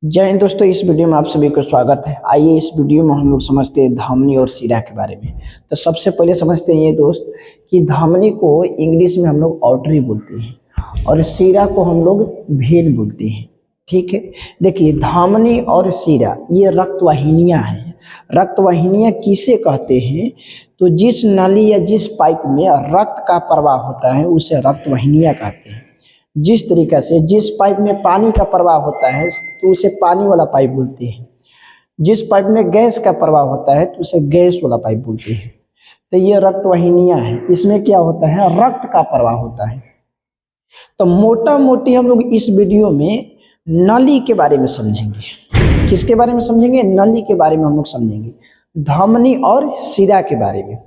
जय हिंद दोस्तों, इस वीडियो में आप सभी को स्वागत है। आइए इस वीडियो में हम लोग समझते हैं धमनी और शिरा के बारे में। तो सबसे पहले समझते हैं ये दोस्त कि धमनी को इंग्लिश में हम लोग आर्टरी बोलते हैं और शिरा को हम लोग वेन बोलते हैं। ठीक है, देखिए धमनी और शिरा ये रक्तवाहिनियाँ हैं। रक्तवाहिनियाँ किसे कहते हैं? तो जिस नली या जिस पाइप में रक्त का प्रवाह होता है उसे रक्तवाहिनियाँ कहते हैं। जिस तरीका से जिस पाइप में पानी का प्रवाह होता है तो उसे पानी वाला पाइप बोलते हैं। जिस पाइप में गैस का प्रवाह होता है तो उसे गैस वाला पाइप बोलते हैं। तो ये रक्तवाहिनियाँ हैं, इसमें क्या होता है? रक्त का प्रवाह होता है। तो मोटा मोटी हम लोग इस वीडियो में नली के बारे में समझेंगे। किसके बारे में समझेंगे? नली के बारे में हम लोग समझेंगे, धमनी और शिरा के बारे में।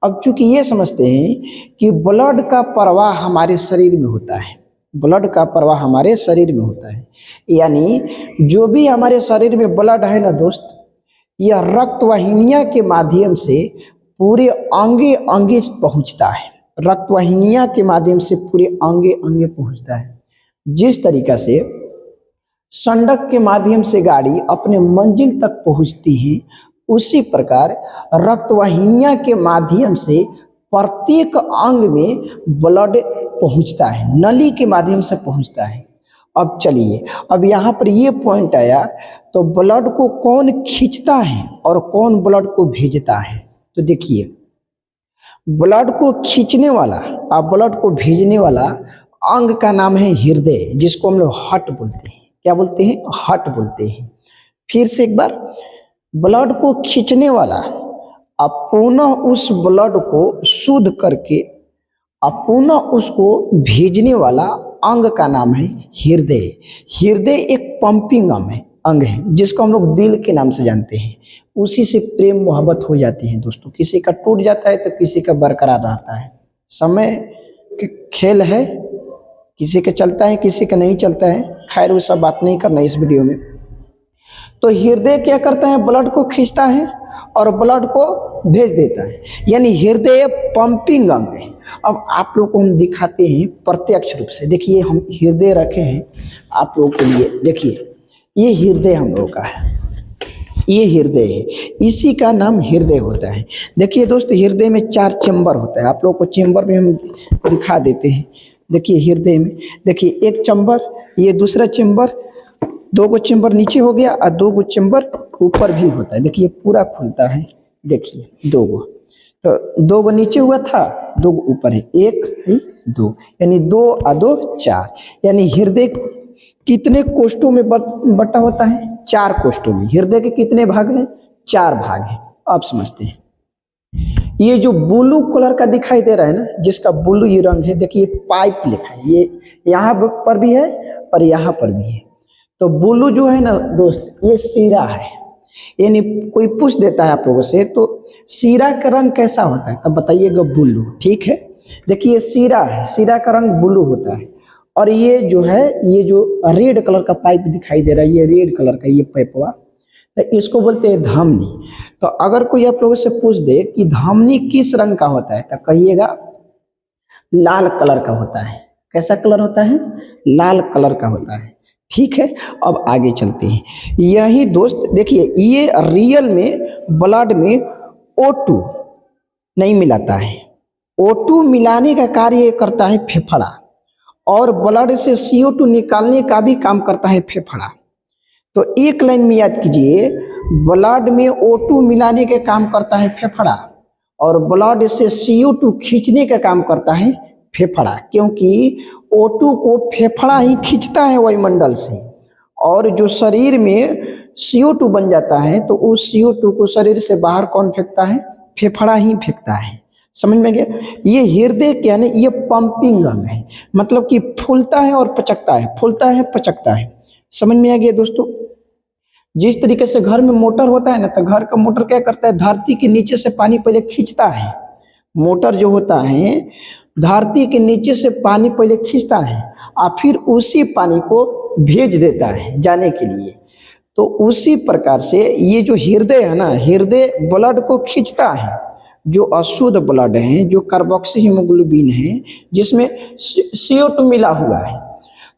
अब चूंकि ये समझते हैं कि ब्लड का प्रवाह हमारे शरीर में होता है, ब्लड का प्रवाह हमारे शरीर में होता है, यानी जो भी हमारे शरीर में ब्लड है ना दोस्त, यह रक्तवाहिनियाँ के माध्यम से पूरे अंगे अंगे पहुँचता है। रक्तवाहिनियाँ के माध्यम से पूरे अंगे अंगे पहुँचता है। जिस तरीका से सड़क के माध्यम से गाड़ी अपने मंजिल तक पहुँचती है, उसी प्रकार रक्तवाहिनियाँ के माध्यम से प्रत्येक अंग में ब्लड पहुंचता है, नली के माध्यम से पहुंचता है। अब चलिए, अब यहाँ पर ये पॉइंट आया, तो ब्लड को कौन खींचता है और कौन ब्लड को भेजता है? तो देखिए, ब्लड को खींचने वाला और ब्लड को भेजने वाला अंग का नाम है हृदय, जिसको हम लोग हार्ट बोलते हैं। क्या बोलते हैं? हार्ट बोलते हैं। फिर से एक बार, ब्लड को खींचने वाला अब पुनः उस ब्लड को शुद्ध करके अब पुनः उसको भेजने वाला अंग का नाम है हृदय। हृदय एक पंपिंग अंग है जिसको हम लोग दिल के नाम से जानते हैं। उसी से प्रेम मोहब्बत हो जाती है दोस्तों। किसी का टूट जाता है तो किसी का बरकरार रहता है। समय के खेल है, किसी का चलता है किसी का नहीं चलता है। खैर वो सब बात नहीं करना इस वीडियो में। तो हृदय क्या करता है? ब्लड को खींचता है और ब्लड को भेज देता है, यानी हृदय पंपिंग अंग है। अब आप लोग को हम दिखाते हैं प्रत्यक्ष रूप से। देखिए, हम हृदय रखे हैं आप लोगों के लिए। देखिए, ये हृदय हम लोगों का है, ये हृदय है, इसी का नाम हृदय होता है। देखिए दोस्त, हृदय में 4 चैम्बर होता है। आप लोगों को चैम्बर में हम दिखा देते हैं। देखिए हृदय में, देखिए एक चैम्बर, ये दूसरा चैम्बर, 2 गो चैम्बर नीचे हो गया और 2 गो चैम्बर ऊपर भी होता है। देखिए पूरा खुलता है। देखिए 2 गो, तो 2 गो नीचे हुआ था, 2 गो ऊपर है, 1 2, यानी 2 और 2 4। यानी हृदय कितने कोष्ठों में बटा होता है? 4 कोष्ठों में। हृदय के कितने भाग हैं? 4 भाग हैं। आप समझते हैं। ये जो ब्लू कलर का दिखाई दे रहा है ना, जिसका ब्लू ये रंग है, देखिए पाइप लिखा है, ये यहाँ पर भी है और यहाँ पर भी है। तो ब्लू जो है ना दोस्त, ये शिरा है। यानी कोई पूछ देता है आप लोगों से, तो शिरा का रंग कैसा होता है? तब बताइएगा ब्लू। ठीक है, देखिए शिरा है, शिरा का रंग ब्लू होता है। और ये जो है, ये जो रेड कलर का पाइप दिखाई दे रहा है, ये रेड कलर का ये पाइपवा, तो इसको बोलते हैं धमनी। तो अगर कोई आप लोगों से पूछ दे कि धमनी किस रंग का होता है, तो कहिएगा लाल कलर का होता है। कैसा कलर होता है? लाल कलर का होता है। ठीक है, अब आगे चलते हैं। यही दोस्त देखिए, ये रियल में ब्लड में O2 नहीं मिलाता है। O2 मिलाने का कार्य करता है फेफड़ा, और ब्लड से CO2 निकालने का भी काम करता है फेफड़ा। तो एक लाइन में याद कीजिए, ब्लड में O2 मिलाने का काम करता है फेफड़ा और ब्लड से CO2 खींचने का काम करता है फेफड़ा, क्योंकि O2 को फेफड़ा ही खींचता है वायुमंडल से, और जो शरीर में CO2 बन जाता है तो उस CO2 को शरीर से बाहर कौन फेंकता है? फेफड़ा ही फेंकता है। समझ में गया? ये हृदय क्या है? ये पंपिंग अंग है, मतलब कि फूलता है और पचकता है, फूलता है पचकता है। समझ में आ गया दोस्तों? जिस तरीके से घर में मोटर होता है ना, तो घर का मोटर क्या करता है? धरती के नीचे से पानी पहले खींचता है। मोटर जो होता है धरती के नीचे से पानी पहले खींचता है और फिर उसी पानी को भेज देता है जाने के लिए। तो उसी प्रकार से ये जो हृदय है ना, हृदय ब्लड को खींचता है। जो अशुद्ध ब्लड है, जो कार्बोक्सी हीमोग्लोबिन है, जिसमें CO2 मिला हुआ है,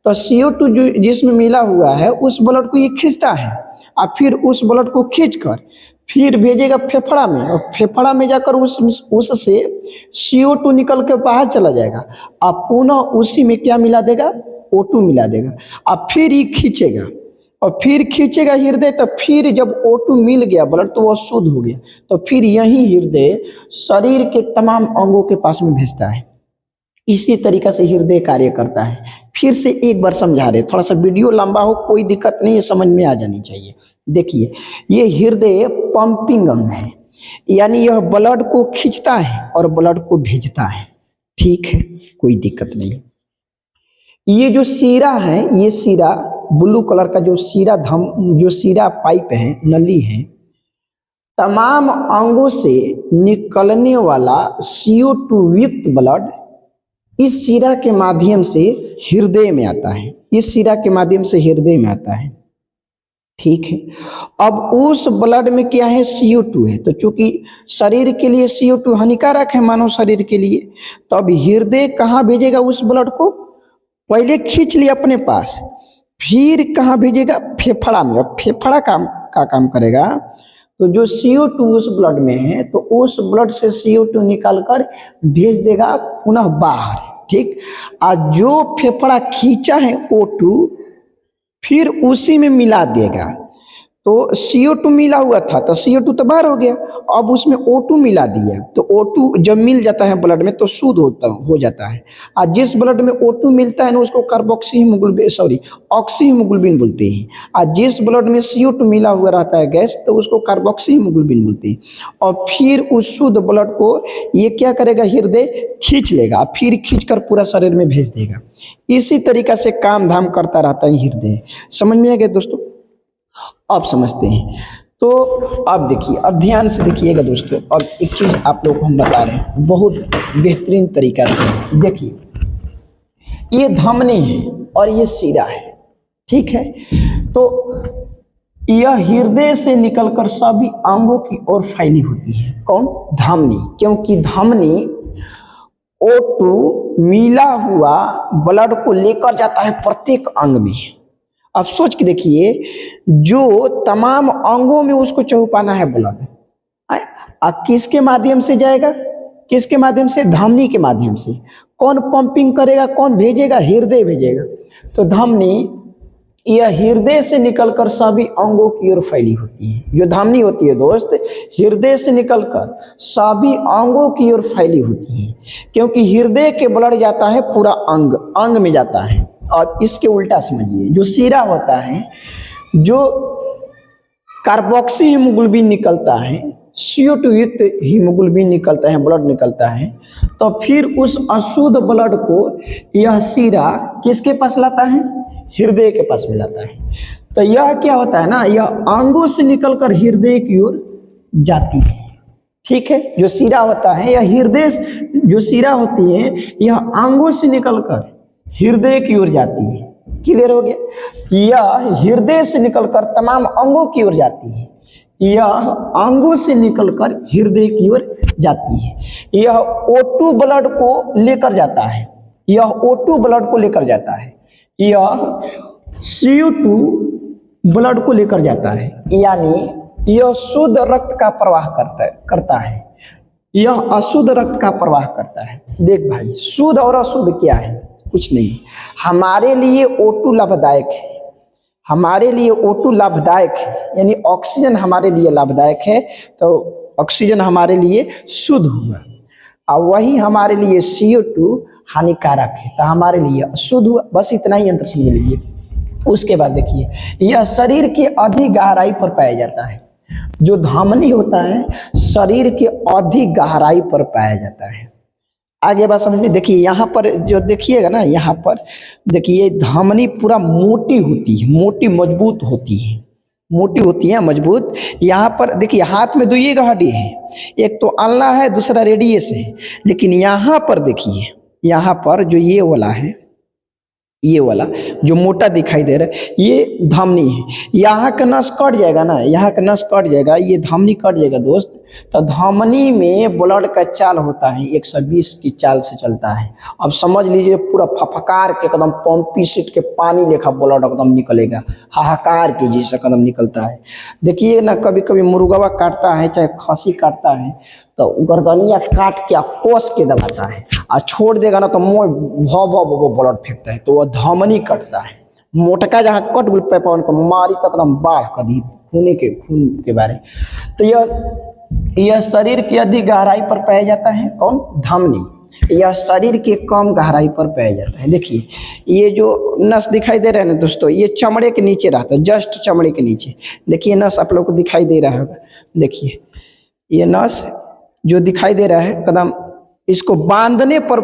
तो CO2 जो जिसमें मिला हुआ है उस ब्लड को ये खींचता है और फिर उस ब्लड को खींचकर फिर भेजेगा फेफड़ा में, और फेफड़ा में जाकर उससे CO2 निकल के बाहर चला जाएगा और पुनः उसी में क्या मिला देगा, O2 मिला देगा और फिर ये खींचेगा और फिर खींचेगा हृदय। तो फिर जब O2 मिल गया ब्लड तो वो शुद्ध हो गया, तो फिर यही हृदय शरीर के तमाम अंगों के पास में भेजता है। इसी तरीका से हृदय कार्य करता है। फिर से एक बार समझा रहे, थोड़ा सा वीडियो लंबा हो कोई दिक्कत नहीं है, समझ में आ जानी चाहिए। देखिए ये हृदय पंपिंग अंग है, यानी यह ब्लड को खींचता है और ब्लड को भेजता है। ठीक है, कोई दिक्कत नहीं। ये जो सीरा है, ये सीरा ब्लू कलर का जो सीरा पाइप है, नली है, तमाम अंगों से निकलने वाला CO2 युक्त ब्लड इस सीरा के माध्यम से हृदय में आता है, इस सीरा के माध्यम से हृदय में आता है। ठीक है, अब उस ब्लड में क्या है, CO2 है। तो चूंकि शरीर के लिए CO2 हानिकारक है मानव शरीर के लिए, तो अब हृदय कहाँ भेजेगा उस ब्लड को, पहले खींच लिया अपने पास, फिर कहाँ भेजेगा, फेफड़ा में। अब फेफड़ा का काम करेगा, तो जो CO2 उस ब्लड में है तो उस ब्लड से CO2 निकालकर भेज देगा पुनः बाहर। ठीक, और जो फेफड़ा खींचा है O2 फिर उसी में मिला देगा। तो CO2 मिला हुआ था तो CO2 तो बाहर हो गया, अब उसमें O2 मिला दिया, तो O2 जब मिल जाता है ब्लड में तो शुद्ध हो जाता है। और जिस ब्लड में O2 मिलता है ना उसको ऑक्सी हीमोग्लोबिन बोलते हैं, और जिस ब्लड में CO2 मिला हुआ रहता है गैस तो उसको कार्बोक्सी हीमोग्लोबिन बोलते हैं। और फिर उस शुद्ध ब्लड को ये क्या करेगा, हृदय खींच लेगा, फिर खींच कर पूरा शरीर में भेज देगा। इसी तरीका से काम धाम करता रहता है हृदय। समझ में आ गया दोस्तों, अब समझते हैं। तो अब देखिए, अब ध्यान से देखिएगा दोस्तों, अब एक चीज आप लोगों को हम बता रहे हैं बहुत बेहतरीन तरीका से। देखिए ये धमनी है और ये सीरा है, ठीक है। तो यह हृदय से निकलकर सभी अंगों की ओर फैली होती है। कौन, धमनी, क्योंकि धमनी O2 मिला हुआ ब्लड को लेकर जाता है प्रत्येक अंग में। अब सोच के देखिए, जो तमाम अंगों में उसको चौपाना है ब्लड, किसके माध्यम से जाएगा, किसके माध्यम से, धमनी के माध्यम से। कौन पंपिंग करेगा, कौन भेजेगा, हृदय भेजेगा। तो धमनी यह हृदय से निकलकर सभी अंगों की ओर फैली होती है। जो धमनी होती है दोस्त, हृदय से निकलकर सभी अंगों की ओर फैली होती है, क्योंकि हृदय के ब्लड जाता है पूरा अंग में जाता है। और इसके उल्टा समझिए, जो सीरा होता है, जो कार्बोक्सी हीमोग्लोबिन निकलता है, CO2 युक्त हीमोग्लोबिन निकलता है, ब्लड निकलता है, तो फिर उस अशुद्ध ब्लड को यह सीरा किसके पास लाता है, हृदय के पास में लाता है। तो यह क्या होता है ना, यह अंगों से निकलकर हृदय की ओर जाती है। ठीक है, जो सीरा होता है, यह हृदय, जो सीरा होती है यह अंगों से निकलकर हृदय की ओर जाती है। क्लियर हो गया, यह हृदय से निकलकर तमाम अंगों की ओर जाती है, यह अंगों से निकलकर हृदय की ओर जाती है। यह O2 ब्लड को लेकर जाता है, यह O2 ब्लड को लेकर जाता है, यह CO2 ब्लड को लेकर जाता है, यानी यह शुद्ध रक्त का प्रवाह करता है, यह अशुद्ध रक्त का प्रवाह करता है। देख भाई, शुद्ध और अशुद्ध क्या है, कुछ नहीं। हमारे लिए O2 लाभदायक है, हमारे लिए O2 लाभदायक है, यानी ऑक्सीजन हमारे लिए लाभदायक है, तो ऑक्सीजन हमारे लिए शुद्ध होगा। और वही हमारे लिए CO2 हानिकारक है, तो हमारे लिए अशुद्ध हुआ। बस इतना ही अंतर समझ लीजिए। उसके बाद देखिए, यह शरीर के अधिक गहराई पर पाया जाता है। जो धमनी होता है शरीर के अधिक गहराई पर पाया जाता है। आगे बात समझ में, देखिए यहाँ पर जो देखिएगा ना, यहाँ पर देखिए धमनी पूरा मोटी होती है, मोटी मजबूत होती है, मोटी होती है मजबूत। यहाँ पर देखिए हाथ में दो ये हड्डी है, एक तो अल्ना है, दूसरा रेडियस है। लेकिन यहाँ पर देखिए, यहाँ पर जो ये वाला है, ये वाला जो मोटा दिखाई दे रहा है ये धमनी है। यहाँ का नस कट जाएगा ना, यहाँ का नस कट जाएगा, ये धमनी कट जाएगा दोस्त, तो धमनी में ब्लड का चाल होता है 120 की चाल से चलता है। अब समझ लीजिए पूरा फफकार के एकदम पंपी सेट के पानी लेखा ब्लड एकदम निकलेगा, हाहाकार के जैसा कदम निकलता है। देखिए ना, कभी कभी मुर्गवा काटता है चाहे खसी काटता है तो गर्दनिया काट के कोस के दबाता है, और छोड़ देगा ना तो मुँह भौ भौ भौ ब्लड फेंकता है, तो वह धमनी कटता है। मोटका जहाँ कट गुल पे पावन तो मारी तक एकदम बाढ़ कदी खून के बारे। तो यह शरीर की अधिक गहराई पर पाया जाता है, कौन? धमनी। यह शरीर के कम गहराई पर पाया जाता है। देखिए ये जो नस दिखाई दे रहा है ना दोस्तों, ये चमड़े के नीचे रहता है, जस्ट चमड़े के नीचे। देखिए नस आप लोग को दिखाई दे रहा होगा, देखिए ये नस जो दिखाई दे रहा है कदम, इसको बांधने पर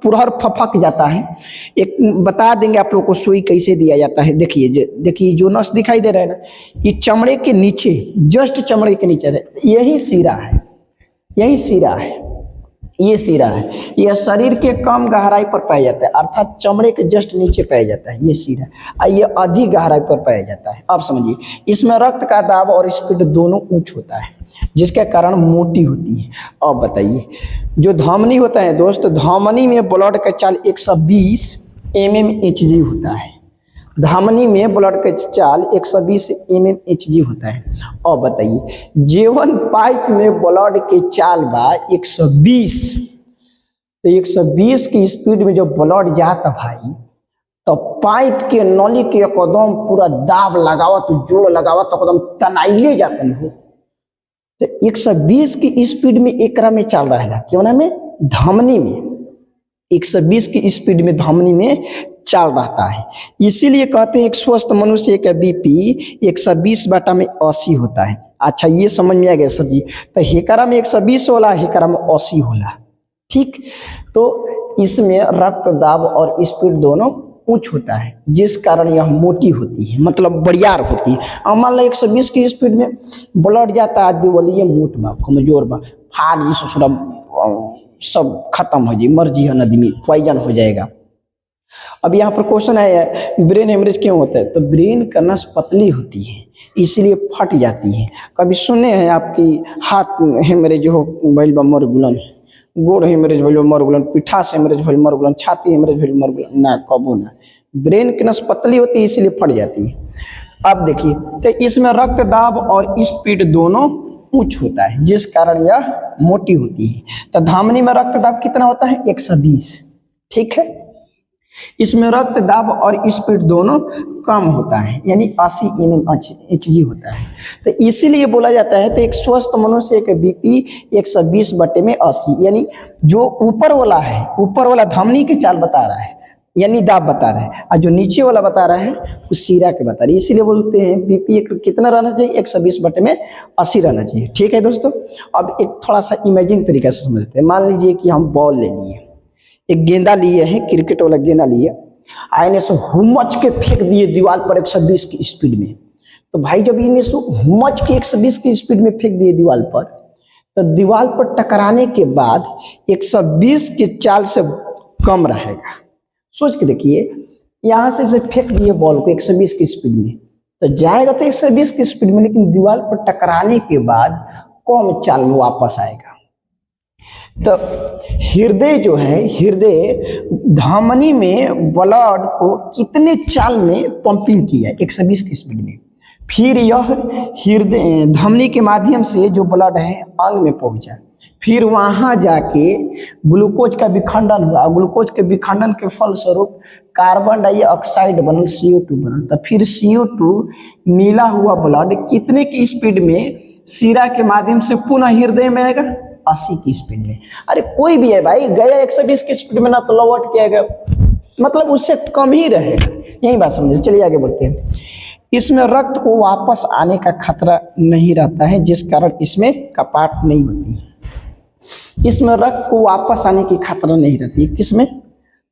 पुरहर फपक जाता है। एक बता देंगे आप लोग को सुई कैसे दिया जाता है। देखिए जो नस दिखाई दे रहा है ना, ये चमड़े के नीचे, जस्ट चमड़े के नीचे है, यही सिरा है, यही सिरा है, ये सिरा है। यह शरीर के कम गहराई पर पाया जाता है, अर्थात चमड़े के जस्ट नीचे पाया जाता है ये सिरा, और ये अधिक गहराई पर पाया जाता है। अब समझिए, इसमें रक्त का दाब और स्पीड दोनों उच्च होता है, जिसके कारण मोटी होती है। अब बताइए, जो धमनी होता है दोस्त, धमनी में ब्लड का चाल 120 mmHg होता है। धमनी में ब्लड का चाल 120 mmHg होता है। और बताइए, जीवन पाइप में ब्लड के चाल बा 120, तो 120 की स्पीड में जब ब्लड जाता भाई, तो पाइप के नली के एकदम पूरा दाब लगावा, तो जोड़ लगावा, तो एकदम तनाइले जाते हो। तो 120 की स्पीड में एकरा में चल रहा है, क्यों ना में धमनी में 120 की स्पीड में धमनी में चल रहता है। इसीलिए कहते हैं एक स्वस्थ मनुष्य का बीपी 120/80 होता है। अच्छा ये समझ में आ गया सर जी। तो हेकरा में 120 होला, हेकरा में 80 होला, ठीक। तो इसमें रक्त दाब और स्पीड दोनों उच्च होता है, जिस कारण यह मोटी होती है, मतलब बड़ियार होती है। अब मान लो 120 की स्पीड में ब्लड जाता है, आदमी बोलिए मोट बा, कमजोर बा, फाड़ जिससे थोड़ा सब खत्म हो जाए, मर जी है, आदमी पॉइजन हो जाएगा। अब यहाँ पर क्वेश्चन आया है, ब्रेन हेमरेज क्यों होता है? तो ब्रेन का नस पतली होती है, इसलिए फट जाती है। कभी सुने हैं आपकी हाथ हेमरेज हो भइल बा मर गुलन, गोड़ हेमरेज भइल बा मर गुलन, पिठा से हेमरेज भइल मर गुलन, छाती हेमरेज भइल मर गुलन? ना, कबो ना। ब्रेन की नस पतली होती है इसलिए फट जाती है। अब देखिए, तो इसमें रक्त दाब और स्पीड दोनों उच्च होता है, जिस कारण यह मोटी होती है। तो धमनी में रक्त दाब कितना होता है? 120, ठीक है। इसमें रक्त दाब और स्पीड दोनों कम होता है, यानी 80 mmHg होता है। तो इसीलिए बोला जाता है, तो एक स्वस्थ मनुष्य का बीपी 120/80, यानी जो ऊपर वाला है, ऊपर वाला धमनी की चाल बता रहा है, यानी दाब बता रहा है, और जो नीचे वाला बता रहा है वो सीरा के बता रहा है। इसीलिए बोलते हैं बीपी कितना रहना चाहिए? 120/80 रहना चाहिए, ठीक है दोस्तों। अब एक थोड़ा सा इमेजिंग तरीके से समझते हैं। मान लीजिए कि हम बॉल ले लिए, एक गेंदा लिए हैं, क्रिकेट वाला गेंदा लिए, आईने से हुमच के फेंक दिए दीवार पर 120 की स्पीड में। तो भाई जब इन्हें से हुमच के 120 की स्पीड में फेंक दिए दीवार पर, तो दीवार पर टकराने के बाद 120 की चाल से कम रहेगा। सोच के देखिए, यहाँ से इसे फेंक दिए बॉल को 120 की स्पीड में, तो जाएगा तो 120 की स्पीड में, लेकिन दीवार पर टकराने के बाद कम चाल में वापस आएगा। तो हृदय जो है, हृदय धमनी में ब्लड को कितने चाल में पंपिंग किया? 120 की स्पीड में। फिर यह हृदय धमनी के माध्यम से जो ब्लड है अंग में पहुंचा, फिर वहां जाके ग्लूकोज का विखंडन हुआ, ग्लूकोज के विखंडन के फलस्वरूप कार्बन डाइऑक्साइड बनल, CO2 बनल। तो फिर CO2 मिला हुआ ब्लड कितने की स्पीड में शिरा के माध्यम से पुनः हृदय में आएगा? 80 की स्पीड में। अरे कोई भी है भाई, गया 120 की स्पीड में ना, तो लौट के आएगा, मतलब उससे कम ही रहेगा। यही बात समझिए। चलिए आगे बढ़ते हैं। इसमें रक्त को वापस आने का खतरा नहीं रहता है, जिस कारण इसमें कपाट नहीं होती है। इसमें रक्त को वापस आने की खतरा नहीं रहती है, किसमें?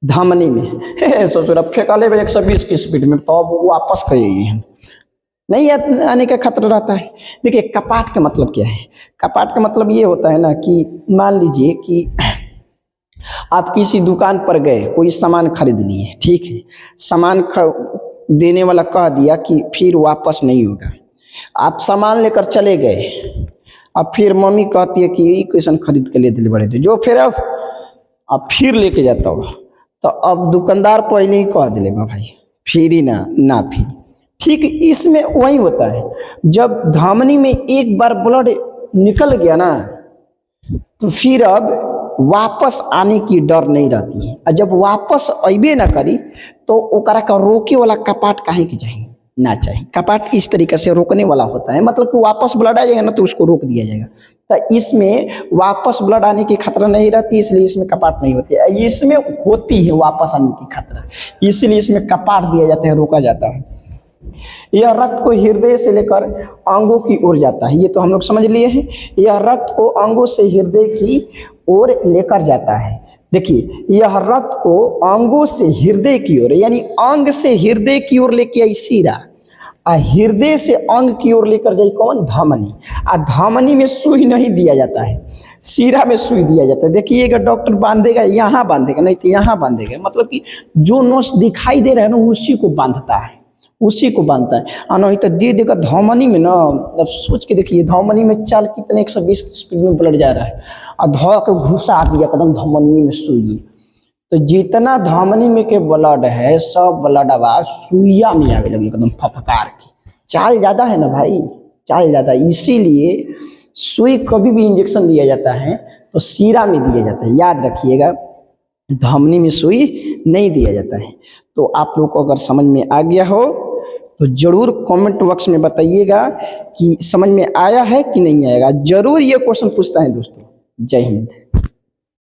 धमनी में। सोचो रहा फेंका ले 120 की स्पीड में, तो अब वो वापस करिए नहीं आने का खतरा रहता है। देखिए कपाट का मतलब क्या है? कपाट का मतलब ये होता है ना कि मान लीजिए कि आप किसी दुकान पर गए, कोई सामान खरीद लिए, ठीक है, सामान देने वाला कह दिया कि फिर वापस नहीं होगा। आप सामान लेकर चले गए, अब फिर मम्मी कहती है कि ये क्वेश्चन खरीद के ले दिले बड़े थे जो, फिर अब फिर लेके जाता हो, तो अब दुकानदार पहले ही कह दिले भाई फ्री ना फ्री। ठीक इसमें वही होता है, जब धमनी में एक बार ब्लड निकल गया ना, तो फिर अब वापस आने की डर नहीं रहती है। और जब वापस अबे ना करी तो ओकरा का रोके वाला कपाट काहे के चाहिए ना चाहिए। कपाट इस तरीके से रोकने वाला होता है, मतलब कि वापस ब्लड आ जाएगा ना तो उसको रोक दिया जाएगा। तो इसमें वापस ब्लड आने की खतरा नहीं रहती, इसलिए इसमें कपाट नहीं होती है। इसमें होती है वापस आने की खतरा, इसलिए इसमें कपाट दिया जाता है, रोका जाता है। यह रक्त को हृदय से लेकर अंगों की ओर जाता है, ये तो हम लोग समझ लिए हैं। यह रक्त को अंगों से हृदय की ओर लेकर जाता है। देखिए, यह रक्त को अंगों से हृदय की ओर, यानी अंग से हृदय की ओर लेके आई सीरा, और हृदय से अंग की ओर लेकर जाई कौन, धमनी। और धमनी में सुई नहीं दिया जाता है, सीरा में सुई दिया जाता है। देखिएगा, डॉक्टर बांधेगा यहाँ बांधेगा, नहीं तो यहाँ बांधेगा, मतलब कि जो नोच दिखाई दे रहा है ना उसी को बांधता है, उसी को बांधता है। और नहीं तो दे देगा धमनी में ना। अब सोच के देखिए, धमनी में चाल कितने 120 स्पीड में ब्लड जा रहा है, और धो के घुसा दिया एकदम धमनी में सुई। तो जितना धमनी में के ब्लड है सब ब्लड आवाज सुइया में आवे लगे एकदम फफकार की। चाल ज़्यादा है ना भाई, चाल ज़्यादा, इसीलिए सुई कभी भी इंजेक्शन दिया जाता है तो सीरा में दिया जाता है, याद रखिएगा, धमनी में सुई नहीं दिया जाता है। तो आप लोग को अगर समझ में आ गया हो तो जरूर कमेंट बॉक्स में बताइएगा कि समझ में आया है कि नहीं आएगा। जरूर ये क्वेश्चन पूछता है दोस्तों। जय हिंद।